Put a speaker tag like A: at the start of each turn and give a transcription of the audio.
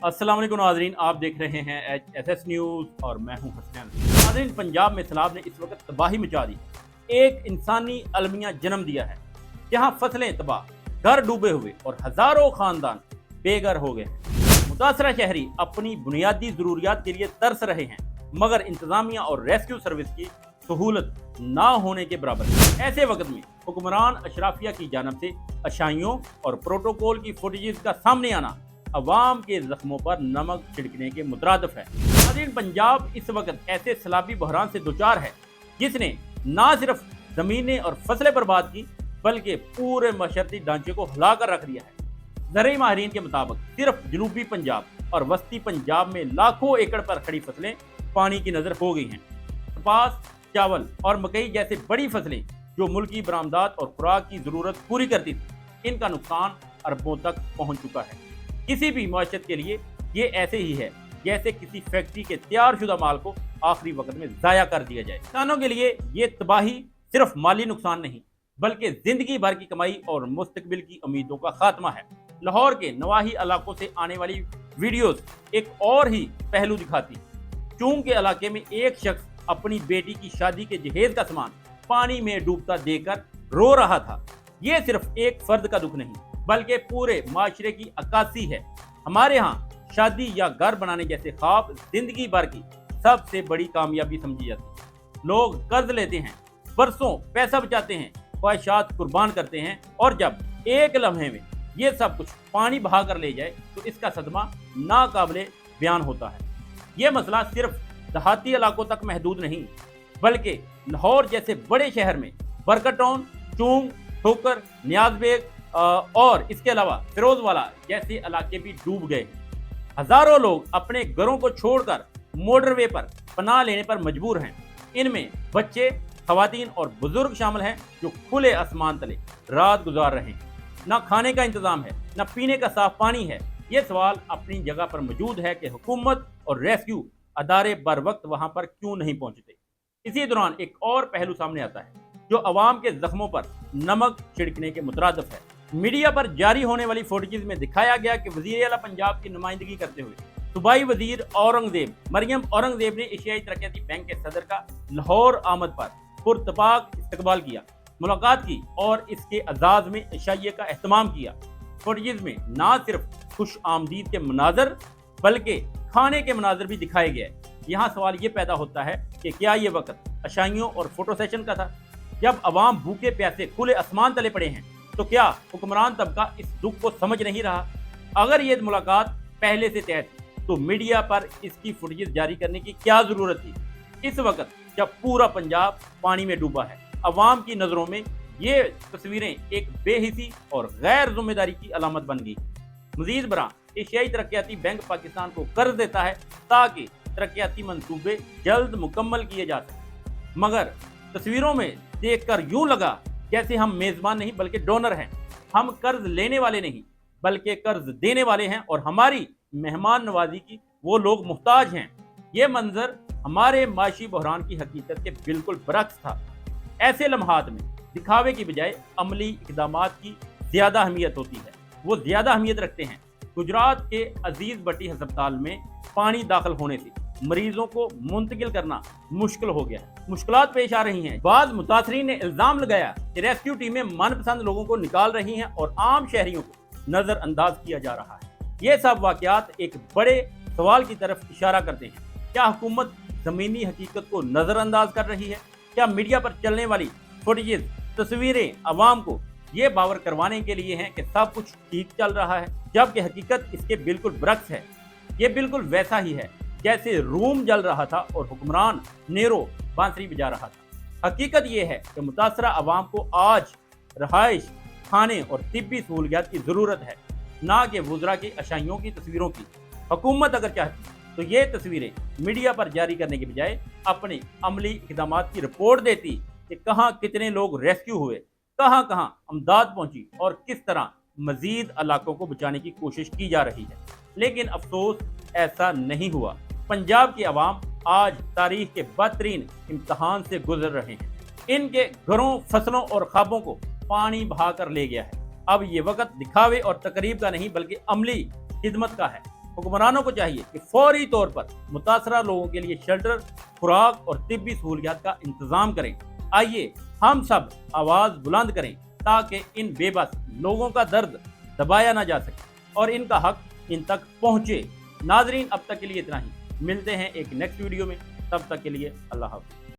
A: अस्सलाम वालेकुम नाज़रीन, आप देख रहे हैं एचएसएस न्यूज़ और मैं हूं हसनैन। नाज़रीन, पंजाब में सैलाब ने इस वक्त तबाही मचा दी, एक इंसानी अलमिया जन्म दिया है जहां फसलें तबाह, घर डूबे हुए और हज़ारों ख़ानदान बेघर हो गए हैं। मुतासरा शहरी अपनी बुनियादी ज़रूरियात के लिए तरस रहे हैं, मगर इंतज़ामिया और रेस्क्यू सर्विस की सहूलत ना होने के बराबर है। ऐसे वक्त में हुक्मरान अशराफिया की जानब से अशाइयों और प्रोटोकॉल की फुटेजेस का सामने आना अवाम के जख्मों पर नमक छिड़कने के मुतरादिफ है। नाज़रीन, पंजाब इस वक्त ऐसे सैलाबी बहरान से दोचार है जिसने ना सिर्फ जमीनें और फसलें बर्बाद की बल्कि पूरे मशरती ढांचे को हिला कर रख दिया है। ज़राई माहिरीन के मुताबिक सिर्फ जनूबी पंजाब और वस्ती पंजाब में लाखों एकड़ पर खड़ी फसलें पानी की नजर हो गई हैं। कपास, चावल और मकई जैसे बड़ी फसलें जो मुल्की बरामदात और खुराक की जरूरत पूरी करती थी, इनका नुकसान अरबों तक पहुंच चुका है। किसी भी मईशत के लिए ये ऐसे ही है जैसे किसी फैक्ट्री के तैयारशुदा माल को आखिरी वक्त में ज़ाया कर दिया जाए। किसानों के लिए ये तबाही सिर्फ माली नुकसान नहीं बल्कि जिंदगी भर की कमाई और मुस्तकबिल की उम्मीदों का खात्मा है। लाहौर के नवाही इलाकों से आने वाली वीडियोस एक और ही पहलू दिखाती। चूंग के इलाके में एक शख्स अपनी बेटी की शादी के जहेज का सामान पानी में डूबता देखकर रो रहा था। ये सिर्फ एक फर्द का दुख नहीं बल्कि पूरे माशरे की अक्कासी है। हमारे यहाँ शादी या घर बनाने जैसे ख्वाब जिंदगी भर की सबसे बड़ी कामयाबी समझी जाती है। लोग कर्ज लेते हैं, बरसों पैसा बचाते हैं, ख्वाहिशात कुर्बान करते हैं और जब एक लम्हे में ये सब कुछ पानी बहा कर ले जाए तो इसका सदमा नाकाबिले बयान होता है। ये मसला सिर्फ देहाती इलाकों तक महदूद नहीं बल्कि लाहौर जैसे बड़े शहर में बरकटौन, चूंग, ठोकर, नियाज़बेग और इसके अलावा फिरोजवाला जैसे इलाके भी डूब गए। हजारों लोग अपने घरों को छोड़कर मोटरवे पर पनाह लेने पर मजबूर हैं। इनमें बच्चे, खवातीन और बुजुर्ग शामिल हैं जो खुले आसमान तले रात गुजार रहे हैं। ना खाने का इंतजाम है, ना पीने का साफ पानी है। ये सवाल अपनी जगह पर मौजूद है कि हुकूमत और रेस्क्यू अदारे बर वक्त वहां पर क्यों नहीं पहुंचते। इसी दौरान एक और पहलू सामने आता है जो अवाम के जख्मों पर नमक छिड़कने के मुतरादिफ है। मीडिया पर जारी होने वाली फुटेजेस में दिखाया गया कि वज़ीर आला पंजाब की नुमाइंदगी करते हुए सूबाई वजीर मरियम औरंगजेब ने एशियाई तरक्याती बैंक के सदर का लाहौर आमद पर पुरतपाक इस्तकबाल किया, मुलाकात की और इसके एजाज में इशाइये का एहतमाम किया। फुटेजेस में ना सिर्फ खुश आमदीद के मनाजर बल्कि खाने के मनाजर भी दिखाए गए। यहाँ सवाल ये पैदा होता है कि क्या ये वक्त अशाइयों और फोटो सेशन का था? जब अवाम भूखे प्यासे खुले आसमान तले पड़े हैं तो क्या हुक्मरान तबका इस दुख को समझ नहीं रहा? अगर ये मुलाकात पहले से तय थी तो मीडिया पर इसकी फुटेज जारी करने की क्या जरूरत थी? इस वक्त जब पूरा पंजाब पानी में डूबा है, अवाम की नजरों में ये तस्वीरें एक बेहिसी और गैर जिम्मेदारी की अलामत बन गई। मजीद बरा एशियाई तरक्याती बैंक पाकिस्तान को कर्ज देता है ताकि तरक्याती मंसूबे जल्द मुकम्मल किए जा सकें, मगर तस्वीरों में देखकर यूं लगा जैसे हम मेजबान नहीं बल्कि डोनर हैं। हम कर्ज लेने वाले नहीं बल्कि कर्ज देने वाले हैं और हमारी मेहमान नवाजी की वो लोग मुहताज हैं। ये मंजर हमारे माशी बहरान की हकीकत के बिल्कुल बरक्स था। ऐसे लम्हात में दिखावे की बजाय अमली इकदामात की ज्यादा अहमियत होती है, वो ज्यादा अहमियत रखते हैं। गुजरात के अजीज भट्टी अस्पताल में पानी दाखिल होने से मरीजों को मुंतकिल करना मुश्किल हो गया है, मुश्किलात पेश आ रही हैं। बाद मुतासरीन ने इल्जाम लगाया कि रेस्क्यू टीमें मनपसंद लोगों को निकाल रही हैं और आम शहरियों को नजरअंदाज किया जा रहा है। ये सब वाकयात एक बड़े सवाल की तरफ इशारा करते हैं। क्या हुकूमत जमीनी हकीकत को नजरअंदाज कर रही है? क्या मीडिया पर चलने वाली फुटेजेस, तस्वीरें अवाम को ये बावर करवाने के लिए हैं कि सब कुछ ठीक चल रहा है, जबकि हकीकत इसके बिल्कुल बरक्स है। ये बिल्कुल वैसा ही है जैसे रूम जल रहा था और हुक्मरान नेरो बांसुरी बजा रहा था। हकीकत ये है कि मुतासरा अवाम को आज रहाइश, खाने और तिब्बी सहूलियात की ज़रूरत है, ना कि वुज़रा की अशाइयों की तस्वीरों की। हुकूमत अगर चाहती तो ये तस्वीरें मीडिया पर जारी करने के बजाय अपने अमली इक़दामात की रिपोर्ट देती कि कहाँ कितने लोग रेस्क्यू हुए, कहाँ कहाँ अमदाद पहुँची और किस तरह मजीद इलाकों को बचाने की कोशिश की जा रही है। लेकिन अफसोस ऐसा नहीं हुआ। पंजाब की आवाम आज तारीख के बदतरीन इम्तहान से गुजर रहे हैं। इनके घरों, फसलों और ख्वाबों को पानी बहा कर ले गया है। अब ये वक्त दिखावे और तकरीब का नहीं बल्कि अमली खिदमत का है। حکمرانوں کو چاہیے کہ فوری طور پر متاثرہ لوگوں کے لیے شیلٹر، خوراک اور طبی سہولیات کا انتظام کریں۔ آئیے ہم سب آواز بلند کریں تاکہ ان بے بس لوگوں کا درد دبایا نہ جا سکے اور ان کا حق ان تک پہنچے۔ ناظرین، اب تک کے لیے اتنا ہی، ملتے ہیں ایک نیکسٹ ویڈیو میں، تب تک کے لیے اللہ حافظ۔